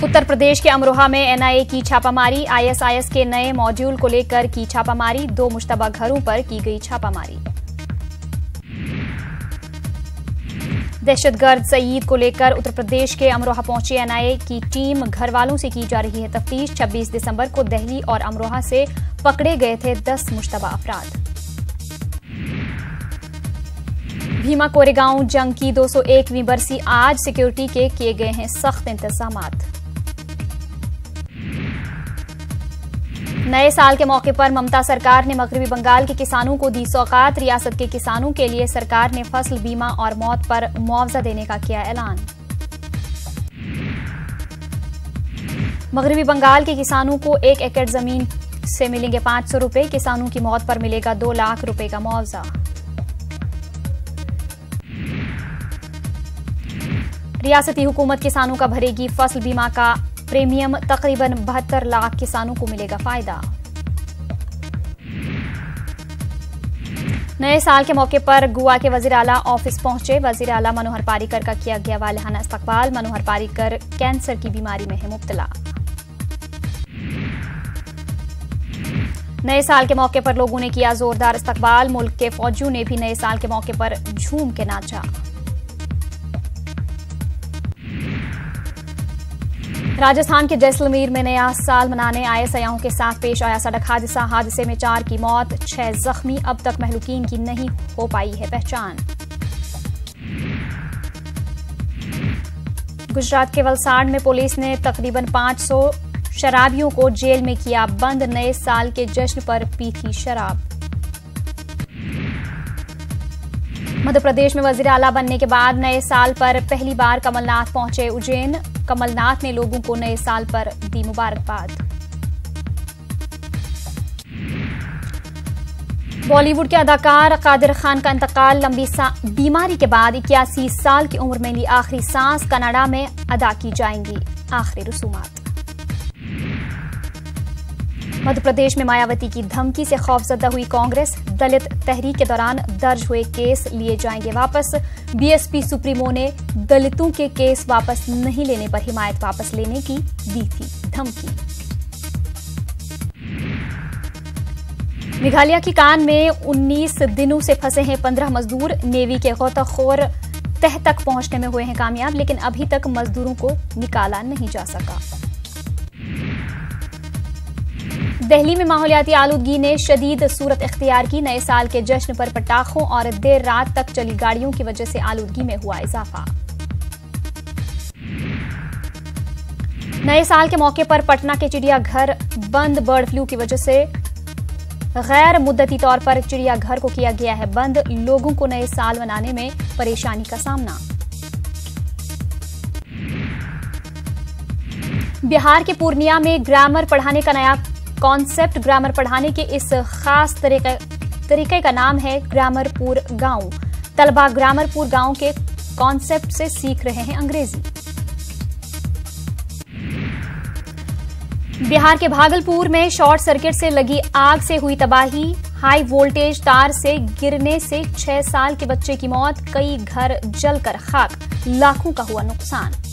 उत्तर प्रदेश के अमरोहा में एनआईए की छापामारी। आईएसआईएस के नए मॉड्यूल को लेकर की छापामारी। 2 मुश्तबा घरों पर की गई छापामारी। दहशतगर्द सईद को लेकर उत्तर प्रदेश के अमरोहा पहुंची एनआईए की टीम। घर वालों से की जा रही है तफ्तीश। 26 दिसंबर को दिल्ली और अमरोहा से पकड़े गए थे 10 मुश्तबा अफराद। भीमा कोरेगांव जंग की 201वीं बरसी आज। सिक्योरिटी के किए गए हैं सख्त इंतजामात। नए साल के मौके पर ममता सरकार ने मगरबी बंगाल के किसानों को दी सौगात। रियासत के किसानों के लिए सरकार ने फसल बीमा और मौत पर मुआवजा देने का किया ऐलान। मगरबी बंगाल के किसानों को 1 एकड़ जमीन से मिलेंगे 500 रुपए। किसानों की मौत पर मिलेगा 2 लाख रुपए का मुआवजा। रियासती हुकूमत किसानों का भरेगी फसल बीमा का प्रीमियम। तकरीबन 72 लाख किसानों को मिलेगा फायदा। नए साल के मौके पर गोवा के वजीर आला ऑफिस पहुंचे। वजीर आला मनोहर पारिकर का किया गया वालिहाना इस्तकबाल। मनोहर पारिकर कैंसर की बीमारी में है मुब्तला। नए साल के मौके पर लोगों ने किया जोरदार इस्तकबाल। मुल्क के फौजियों ने भी नए साल के मौके पर झूम के नाचा। राजस्थान के जैसलमेर में नया साल मनाने आए सयाहों के साथ पेश आया सड़क हादसा। हादसे में 4 की मौत, 6 जख्मी। अब तक महलूकीन की नहीं हो पाई है पहचान। गुजरात के वलसाड़ में पुलिस ने तकरीबन 500 शराबियों को जेल में किया बंद। नए साल के जश्न पर पी थी शराब। मध्य प्रदेश में वजीर आला बनने के बाद नए साल पर पहली बार कमलनाथ पहुंचे उज्जैन। कमलनाथ ने लोगों को नए साल पर दी मुबारकबाद। बॉलीवुड के अदाकार कादिर खान का इंतकाल। लंबी बीमारी के बाद 81 साल की उम्र में ली आखिरी सांस। कनाडा में अदा की जाएंगी आखिरी रसूमात। मध्य प्रदेश में मायावती की धमकी से खौफजदा हुई कांग्रेस। दलित तहरीक के दौरान दर्ज हुए केस लिए जाएंगे वापस। बीएसपी सुप्रीमो ने दलितों के केस वापस नहीं लेने पर हिमायत वापस लेने की दी थी धमकी। मेघालय की कान में 19 दिनों से फंसे हैं 15 मजदूर। नेवी के गोताखोर तह तक पहुंचने में हुए हैं कामयाब, लेकिन अभी तक मजदूरों को निकाला नहीं जा सका। दिल्ली में माहौलियाती आलूदगी ने शदीद सूरत इख्तियार की। नए साल के जश्न पर पटाखों और देर रात तक चली गाड़ियों की वजह से आलूदगी में हुआ इजाफा। नए साल के मौके पर पटना के चिड़ियाघर बंद। बर्ड फ्लू की वजह से गैर मुद्दती तौर पर चिड़ियाघर को किया गया है बंद। लोगों को नए साल मनाने में परेशानी का सामना। बिहार के पूर्णिया में ग्रामर पढ़ाने का नया कॉन्सेप्ट। ग्रामर पढ़ाने के इस खास तरीके का नाम है ग्रामरपुर गांव। तलबा ग्रामरपुर गांव के कॉन्सेप्ट से सीख रहे हैं अंग्रेजी। बिहार के भागलपुर में शॉर्ट सर्किट से लगी आग से हुई तबाही। हाई वोल्टेज तार से गिरने से 6 साल के बच्चे की मौत। कई घर जलकर खाक। लाखों का हुआ नुकसान।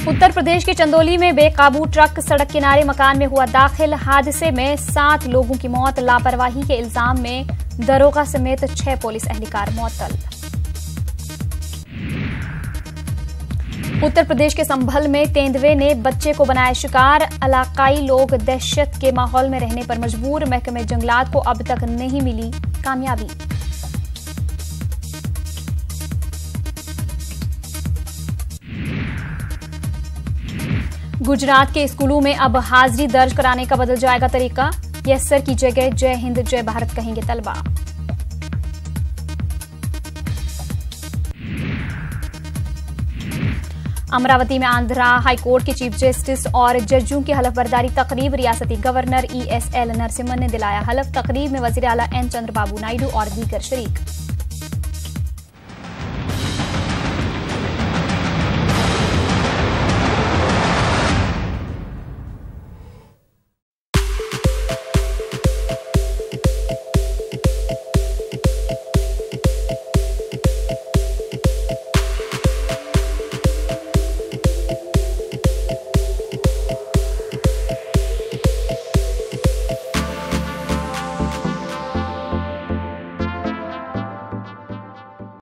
उत्तर प्रदेश के चंदौली में बेकाबू ट्रक सड़क किनारे मकान में हुआ दाखिल। हादसे में 7 लोगों की मौत। लापरवाही के इल्जाम में दरोगा समेत 6 पुलिस एहलकार मुअत्तल। उत्तर प्रदेश के संभल में तेंदुए ने बच्चे को बनाया शिकार। इलाकाई लोग दहशत के माहौल में रहने पर मजबूर। महकमे जंगलात को अब तक नहीं मिली कामयाबी। गुजरात के स्कूलों में अब हाजिरी दर्ज कराने का बदल जाएगा तरीका। यस सर की जगह जय हिंद जय भारत कहेंगे तलबा। अमरावती में आंध्रा हाईकोर्ट के चीफ जस्टिस और जजों की हलफबरदारी तकरीब। रियासती गवर्नर ESL नरसिम्हन ने दिलाया हलफ। तकरीब में वजीर आला N चंद्रबाबू नायडू और दीगर शरीक।